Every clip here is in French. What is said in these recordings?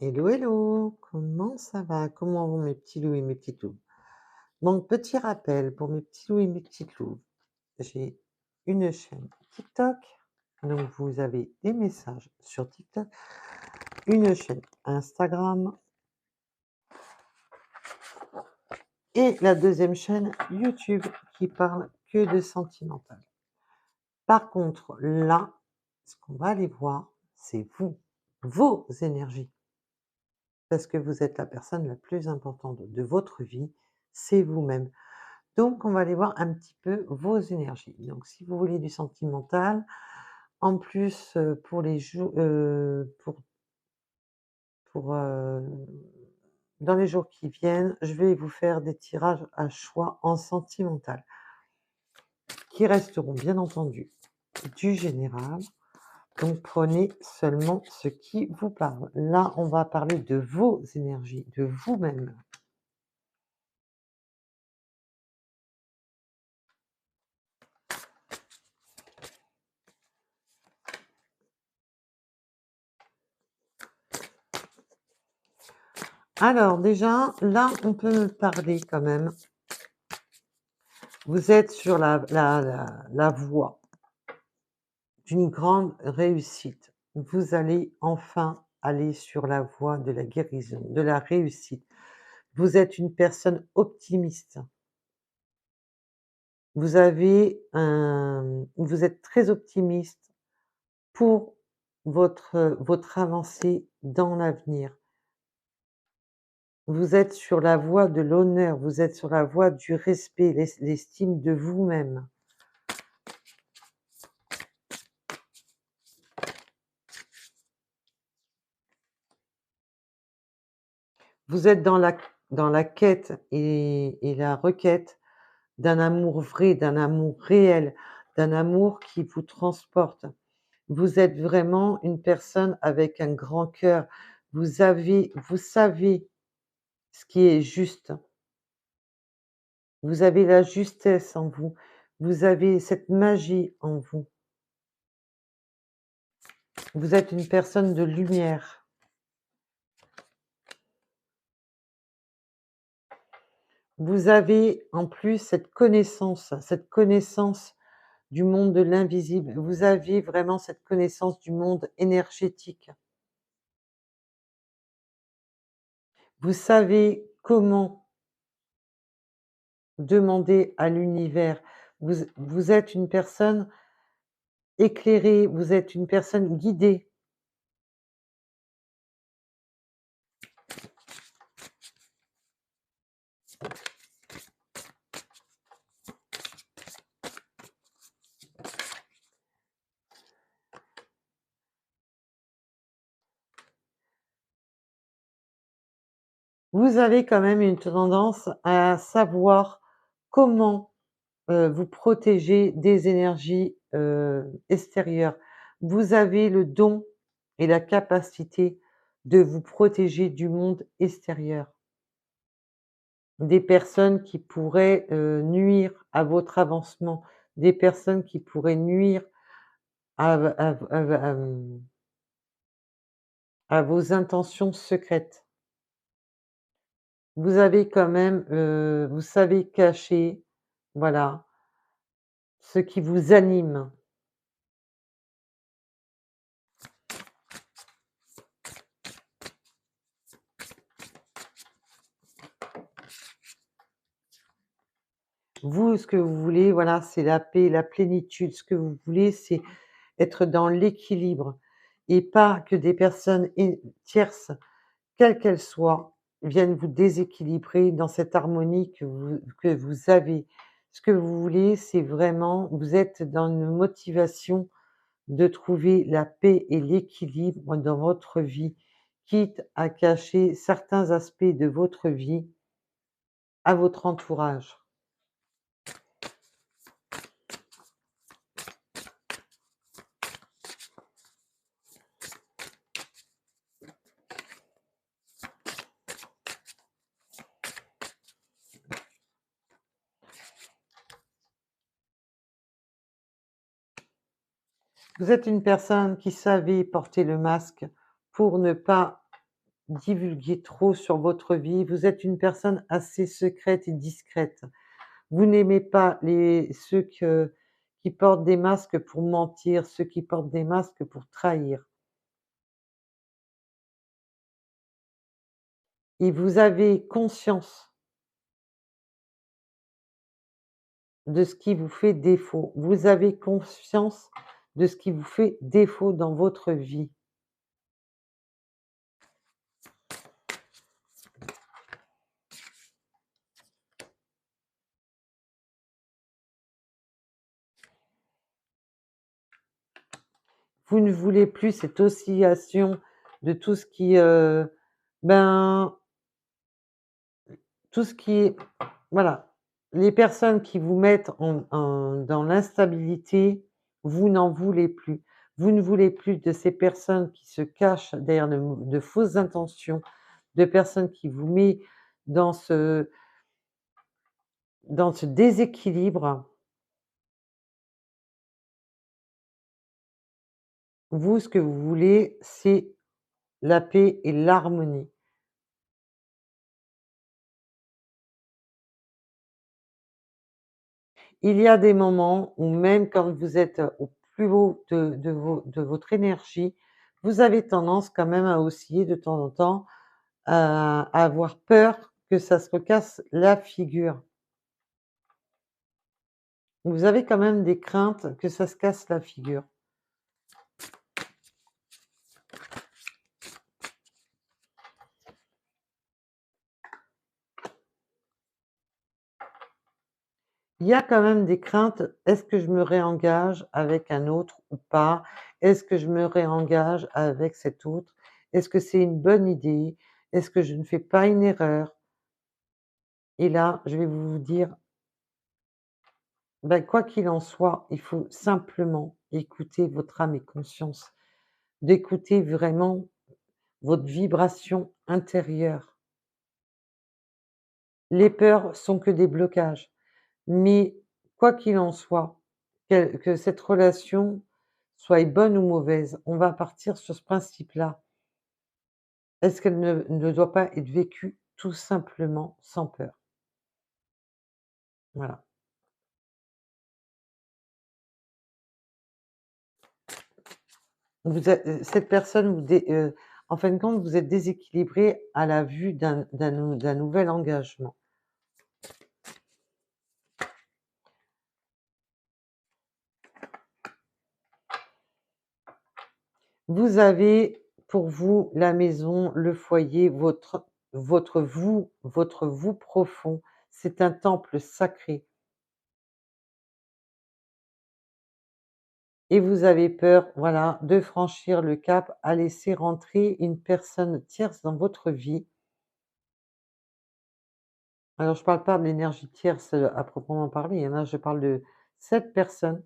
Hello, hello, comment ça va? Comment vont mes petits loups et mes petites louves? Donc, petit rappel pour mes petits loups et mes petites louves, j'ai une chaîne TikTok, donc vous avez des messages sur TikTok, une chaîne Instagram et la deuxième chaîne YouTube qui parle que de sentimental. Par contre, là, ce qu'on va aller voir, c'est vous, vos énergies, parce que vous êtes la personne la plus importante de votre vie, c'est vous-même. Donc, on va aller voir un petit peu vos énergies. Donc, si vous voulez du sentimental, en plus, pour les jours, pour, dans les jours qui viennent, je vais vous faire des tirages à choix en sentimental, qui resteront bien entendu du général. Donc, prenez seulement ce qui vous parle. Là, on va parler de vos énergies, de vous-même. Alors, déjà, là, on peut me parler quand même. Vous êtes sur la voie d'une grande réussite. Vous allez enfin aller sur la voie de la guérison, de la réussite. Vous êtes une personne optimiste. Vous êtes très optimiste pour votre avancée dans l'avenir. Vous êtes sur la voie de l'honneur, vous êtes sur la voie du respect, l'estime de vous-même. Vous êtes dans la quête et la requête d'un amour vrai, d'un amour réel, d'un amour qui vous transporte. Vous êtes vraiment une personne avec un grand cœur. Vous savez ce qui est juste. Vous avez la justesse en vous. Vous avez cette magie en vous. Vous êtes une personne de lumière. Vous avez en plus cette connaissance du monde de l'invisible. Vous avez vraiment cette connaissance du monde énergétique. Vous savez comment demander à l'univers. Vous êtes une personne éclairée, vous êtes une personne guidée. Vous avez quand même une tendance à savoir comment, vous protéger des énergies, extérieures. Vous avez le don et la capacité de vous protéger du monde extérieur. Des personnes qui pourraient, nuire à votre avancement, des personnes qui pourraient nuire à vos intentions secrètes. Vous avez quand même, vous savez cacher, voilà, ce qui vous anime. Vous, ce que vous voulez, voilà, c'est la paix, la plénitude. Ce que vous voulez, c'est être dans l'équilibre et pas que des personnes tierces, quelles qu'elles soient, viennent vous déséquilibrer dans cette harmonie que vous avez. Ce que vous voulez, c'est vraiment vous êtes dans une motivation de trouver la paix et l'équilibre dans votre vie, quitte à cacher certains aspects de votre vie à votre entourage. Vous êtes une personne qui savait porter le masque pour ne pas divulguer trop sur votre vie. Vous êtes une personne assez secrète et discrète. Vous n'aimez pas qui portent des masques pour mentir, ceux qui portent des masques pour trahir. Et vous avez conscience de ce qui vous fait défaut. Vous avez conscience de ce qui vous fait défaut dans votre vie. Vous ne voulez plus cette oscillation de tout ce qui, ben, tout ce qui est voilà, les personnes qui vous mettent dans l'instabilité, vous n'en voulez plus. Vous ne voulez plus de ces personnes qui se cachent derrière de fausses intentions, de personnes qui vous met dans ce dans ce déséquilibre. Vous, ce que vous voulez, c'est la paix et l'harmonie. Il y a des moments où même quand vous êtes au plus haut de votre énergie, vous avez tendance quand même à osciller de temps en temps, à avoir peur que ça se recasse la figure. Vous avez quand même des craintes que ça se casse la figure. Il y a quand même des craintes. Est-ce que je me réengage avec un autre ou pas? Est-ce que je me réengage avec cet autre? Est-ce que c'est une bonne idée? Est-ce que je ne fais pas une erreur? Et là, je vais vous dire, ben, quoi qu'il en soit, il faut simplement écouter votre âme et conscience, d'écouter vraiment votre vibration intérieure. Les peurs sont que des blocages, mais quoi qu'il en soit, que cette relation soit bonne ou mauvaise, on va partir sur ce principe-là. Est-ce qu'elle ne doit pas être vécue tout simplement sans peur? Voilà. Cette personne en fin de compte, vous êtes déséquilibré à la vue d'un nouvel engagement. Vous avez pour vous la maison, le foyer, votre vous profond, c'est un temple sacré et vous avez peur, voilà, de franchir le cap à laisser rentrer une personne tierce dans votre vie. Alors je ne parle pas de l'énergie tierce, à proprement parler, hein, là je parle de cette personne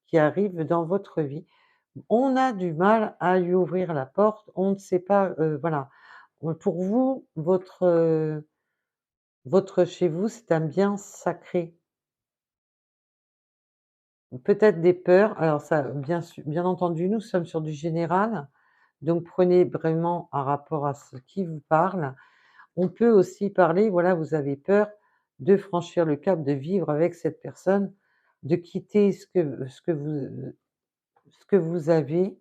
qui arrive dans votre vie. On a du mal à lui ouvrir la porte, on ne sait pas, voilà. Pour vous, votre chez vous, c'est un bien sacré. Peut-être des peurs, alors ça, bien entendu, nous sommes sur du général, donc prenez vraiment un rapport à ce qui vous parle. On peut aussi parler, voilà, vous avez peur de franchir le cap, de vivre avec cette personne, de quitter ce que vous avez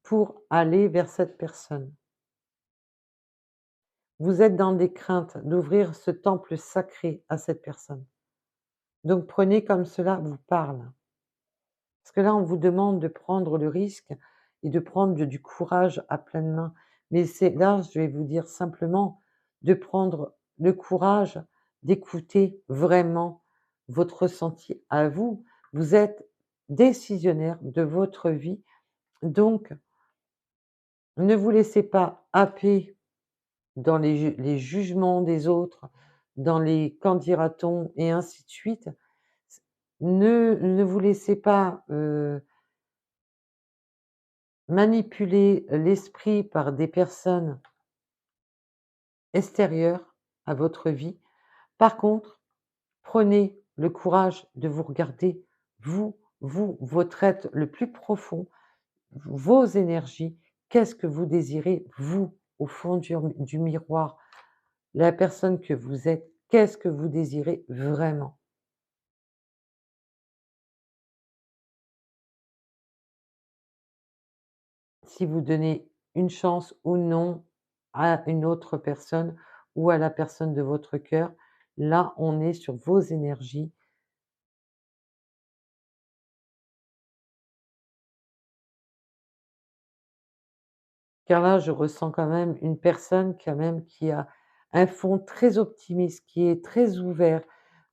pour aller vers cette personne. Vous êtes dans des craintes d'ouvrir ce temple sacré à cette personne. Donc prenez comme cela vous parle. Parce que là, on vous demande de prendre le risque et de prendre du courage à pleines mains. Mais c'est là, je vais vous dire simplement de prendre le courage d'écouter vraiment votre ressenti à vous. Vous êtes décisionnaire de votre vie, donc ne vous laissez pas happer dans les jugements des autres, dans les «qu'en dira-t-on» et ainsi de suite. Ne vous laissez pas, manipuler l'esprit par des personnes extérieures à votre vie. Par contre, prenez le courage de vous regarder, votre être le plus profond, vos énergies. Qu'est-ce que vous désirez, vous, au fond du miroir? La personne que vous êtes, qu'est-ce que vous désirez vraiment? Si vous donnez une chance ou non à une autre personne ou à la personne de votre cœur, là, on est sur vos énergies. Car là, je ressens quand même une personne quand même qui a un fond très optimiste, qui est très ouvert.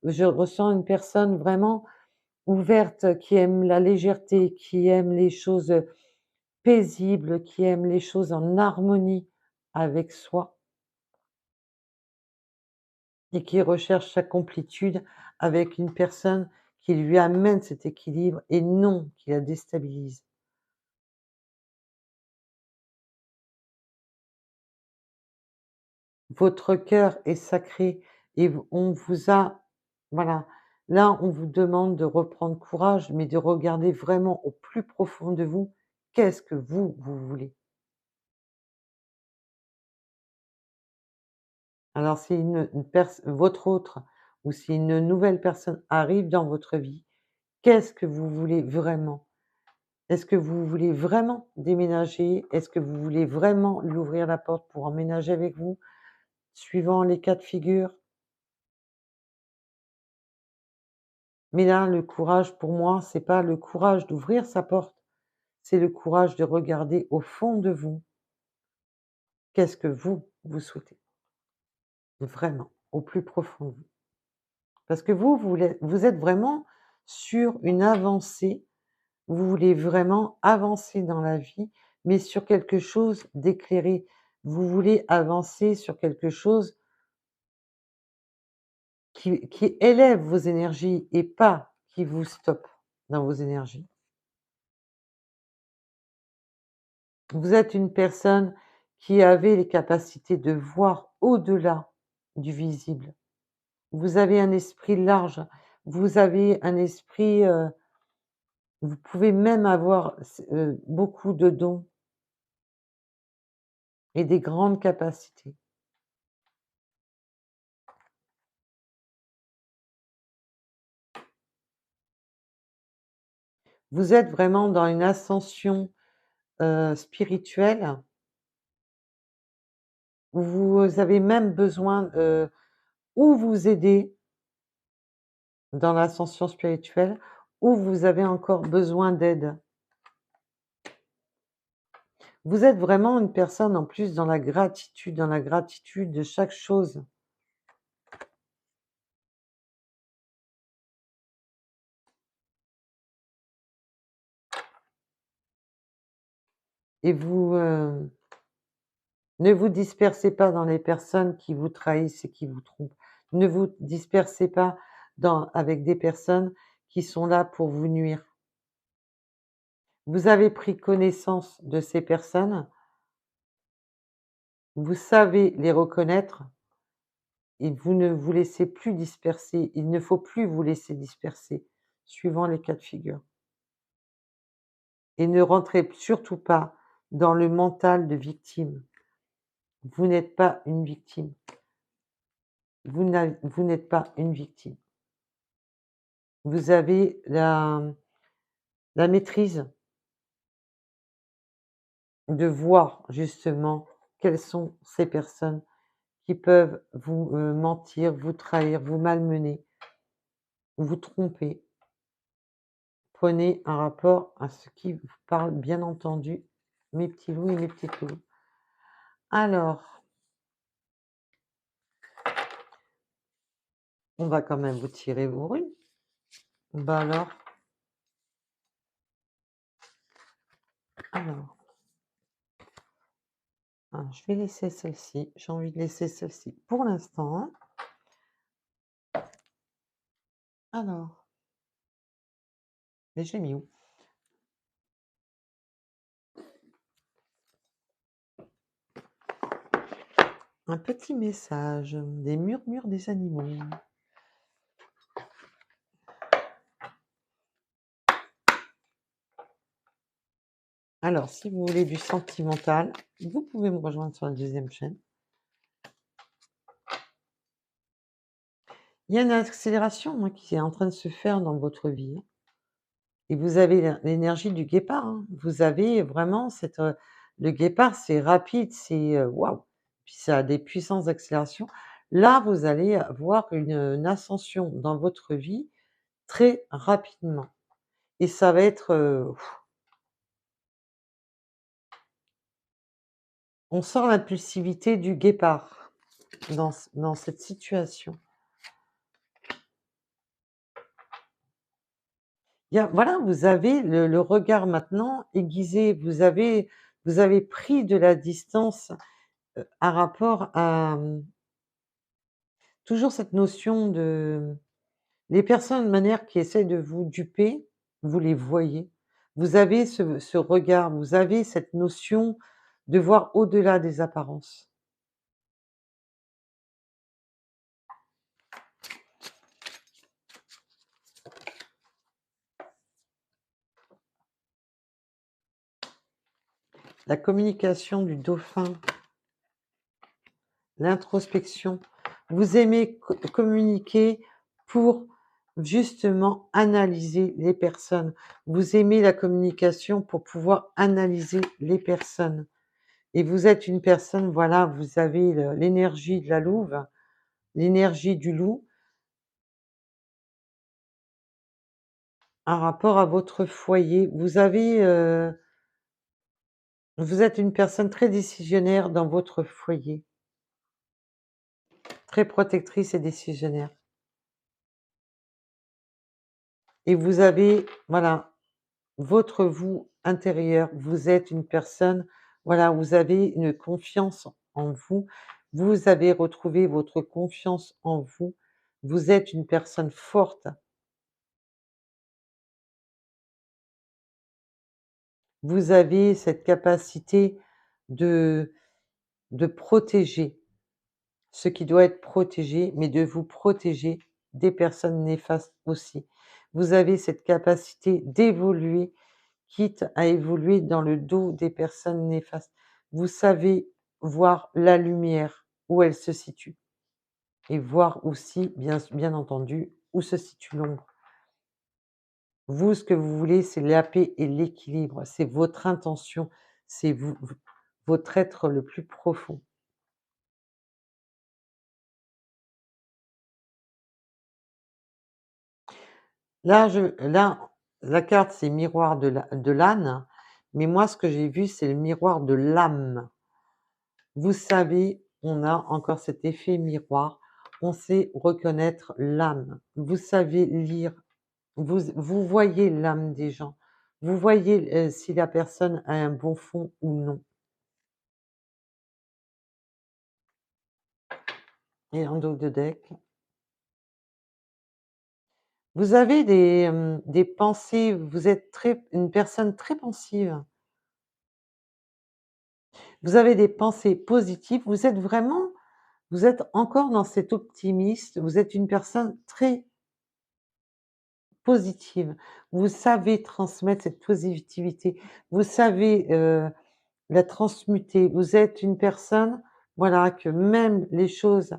Je ressens une personne vraiment ouverte, qui aime la légèreté, qui aime les choses, paisibles, qui aime les choses en harmonie avec soi et qui recherche sa complétude avec une personne qui lui amène cet équilibre et non qui la déstabilise. Votre cœur est sacré et on vous a voilà, là, on vous demande de reprendre courage, mais de regarder vraiment au plus profond de vous, qu'est-ce que vous voulez? Alors si une pers votre autre ou si une nouvelle personne arrive dans votre vie, qu'est-ce que vous voulez vraiment? Est-ce que vous voulez vraiment déménager? Est-ce que vous voulez vraiment lui ouvrir la porte pour emménager avec vous? Suivant les cas de figure. Mais là, le courage pour moi, c'est pas le courage d'ouvrir sa porte, c'est le courage de regarder au fond de vous. Qu'est-ce que vous souhaitez? Vraiment, au plus profond de vous. Parce que vous êtes vraiment sur une avancée, vous voulez vraiment avancer dans la vie, mais sur quelque chose d'éclairé. Vous voulez avancer sur quelque chose qui élève vos énergies et pas qui vous stoppe dans vos énergies. Vous êtes une personne qui avait les capacités de voir au-delà du visible. Vous avez un esprit large, vous avez un esprit, vous pouvez même avoir beaucoup de dons et des grandes capacités. Vous êtes vraiment dans une ascension, spirituelle, où vous avez même besoin, ou vous aider dans l'ascension spirituelle, ou vous avez encore besoin d'aide. Vous êtes vraiment une personne en plus dans la gratitude de chaque chose et vous, ne vous dispersez pas dans les personnes qui vous trahissent et qui vous trompent. Ne vous dispersez pas avec des personnes qui sont là pour vous nuire. Vous avez pris connaissance de ces personnes, vous savez les reconnaître et vous ne vous laissez plus disperser. Il ne faut plus vous laisser disperser, suivant les cas de figure. Et ne rentrez surtout pas dans le mental de victime. Vous n'êtes pas une victime. Vous n'êtes pas une victime. Vous avez la maîtrise de voir justement quelles sont ces personnes qui peuvent vous, mentir, vous trahir, vous malmener, vous tromper. Prenez un rapport à ce qui vous parle, bien entendu, mes petits loups et mes petites loups. Alors, on va quand même vous tirer vos runes. Bah alors, je vais laisser celle-ci. J'ai envie de laisser celle-ci pour l'instant. Alors, mais j'ai mis où? Un petit message, des murmures des animaux. Alors, si vous voulez du sentimental, vous pouvez me rejoindre sur la deuxième chaîne. Il y a une accélération, hein, qui est en train de se faire dans votre vie, hein, et vous avez l'énergie du guépard, hein. Vous avez vraiment cette, le guépard, c'est rapide, c'est, waouh! Puis ça a des puissances d'accélération. Là, vous allez avoir une ascension dans votre vie très rapidement et ça va être, on sent l'impulsivité du guépard dans cette situation. Il y a voilà, vous avez le regard maintenant aiguisé, vous avez pris de la distance, à rapport à, toujours cette notion de les personnes de manière qui essaient de vous duper, vous les voyez. Vous avez ce regard, vous avez cette notion de voir au-delà des apparences. La communication du dauphin, l'introspection. Vous aimez communiquer pour justement analyser les personnes. Vous aimez la communication pour pouvoir analyser les personnes. Et vous êtes une personne, voilà, vous avez l'énergie de la louve, l'énergie du loup, un rapport à votre foyer. Vous êtes une personne très décisionnaire dans votre foyer, très protectrice et décisionnaire. Et vous avez, voilà, votre vous intérieur. Vous êtes une personne, voilà, vous avez une confiance en vous. Vous avez retrouvé votre confiance en vous. Vous êtes une personne forte. Vous avez cette capacité de protéger ce qui doit être protégé, mais de vous protéger des personnes néfastes aussi. Vous avez cette capacité d'évoluer, quitte à évoluer dans le dos des personnes néfastes. Vous savez voir la lumière, où elle se situe et voir aussi, bien entendu, où se situe l'ombre. Vous, ce que vous voulez, c'est la paix et l'équilibre, c'est votre intention, c'est votre être le plus profond. Là, la carte, c'est miroir de l'âne, mais moi, ce que j'ai vu, c'est le miroir de l'âme. Vous savez, on a encore cet effet miroir, on sait reconnaître l'âme. Vous savez lire, vous voyez l'âme des gens. Vous voyez, si la personne a un bon fond ou non. Et en dos de deck, vous avez des pensées, vous êtes une personne très pensive. Vous avez des pensées positives, vous êtes encore dans cet optimiste, vous êtes une personne très positive. Vous savez transmettre cette positivité, vous savez, la transmuter. Vous êtes une personne, voilà, que même les choses,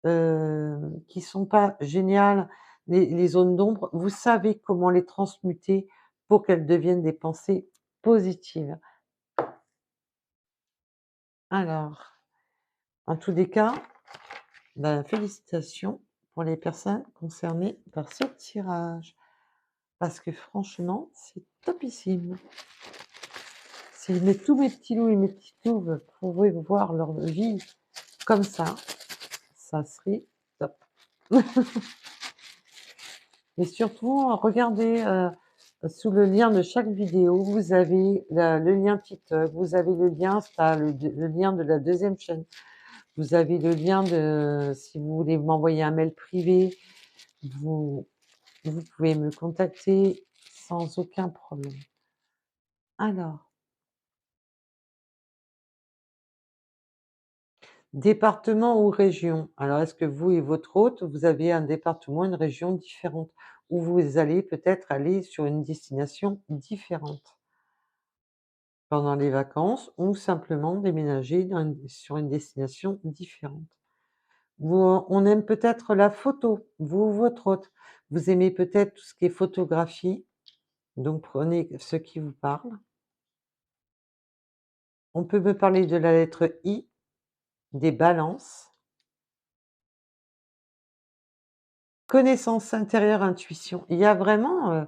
qui sont pas géniales, les zones d'ombre, vous savez comment les transmuter pour qu'elles deviennent des pensées positives. Alors, en tous les cas, ben, félicitations pour les personnes concernées par ce tirage, parce que franchement, c'est topissime. Si tous mes petits loups et mes petites louves pouvaient voir leur vie comme ça serait top. Et surtout, regardez, sous le lien de chaque vidéo, vous avez le lien TikTok, vous avez le lien Insta, le lien de la deuxième chaîne, vous avez le lien de, si vous voulez m'envoyer un mail privé, vous, vous pouvez me contacter sans aucun problème. Alors, département ou région? Alors, est-ce que vous et votre hôte, vous avez un département, une région différente, où vous allez peut-être aller sur une destination différente? pendant les vacances ou simplement déménager sur une destination différente. On aime peut-être la photo, vous ou votre hôte. Vous aimez peut-être tout ce qui est photographie, donc prenez ce qui vous parle. On peut me parler de la lettre I, des balances. Connaissance intérieure, intuition. Il y a vraiment,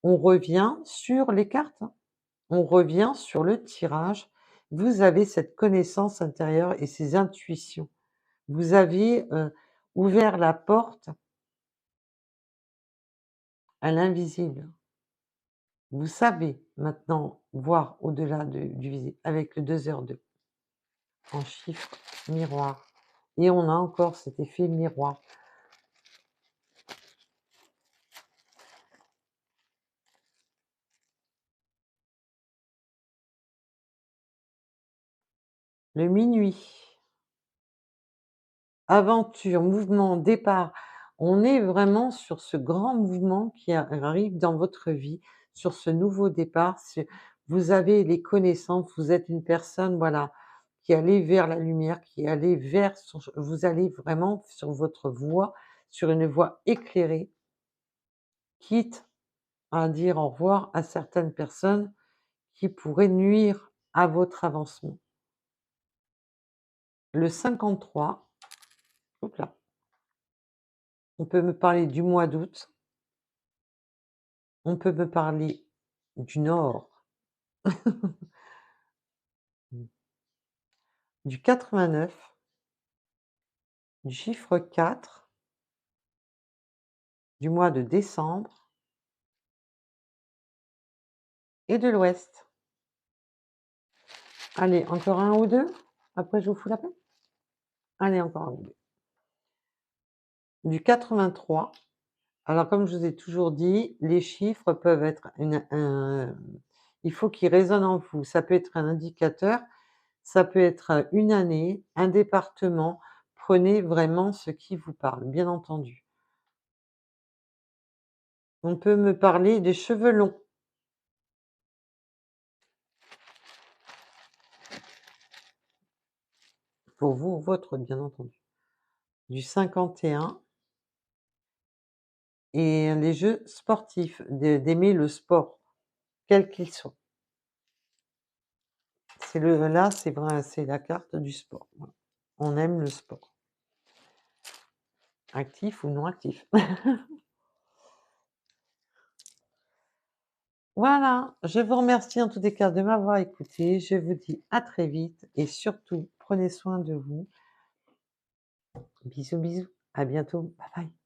on revient sur les cartes, hein. On revient sur le tirage. Vous avez cette connaissance intérieure et ces intuitions. Vous avez, ouvert la porte à l'invisible. Vous savez maintenant voir au-delà du visible avec le 2 heures 2 en chiffre miroir et on a encore cet effet miroir. Le minuit, aventure, mouvement, départ. On est vraiment sur ce grand mouvement qui arrive dans votre vie, sur ce nouveau départ. Vous avez les connaissances, vous êtes une personne, voilà, qui allait vers la lumière, qui allait vers vous allez vraiment sur votre voie, sur une voie éclairée, quitte à dire au revoir à certaines personnes qui pourraient nuire à votre avancement. Le 53, hop là, on peut me parler du mois d'août, on peut me parler du Nord, du 89, du chiffre 4, du mois de décembre et de l'Ouest. Allez, encore un ou deux, après je vous fous la paix? Allez, encore un ou deux. Du 83, alors comme je vous ai toujours dit, les chiffres peuvent être il faut qu'ils résonnent en vous. Ça peut être un indicateur, ça peut être, une année, un département. Prenez vraiment ce qui vous parle, bien entendu. On peut me parler des cheveux longs. Pour vous ou votre, bien entendu. Du 51 et les jeux sportifs, d'aimer le sport, quel qu'il soit. C'est vrai, c'est la carte du sport, voilà. On aime le sport. Actif ou non actif. Voilà, je vous remercie en tous les cas de m'avoir écouté. Je vous dis à très vite et surtout, prenez soin de vous. Bisous, bisous, à bientôt. Bye bye.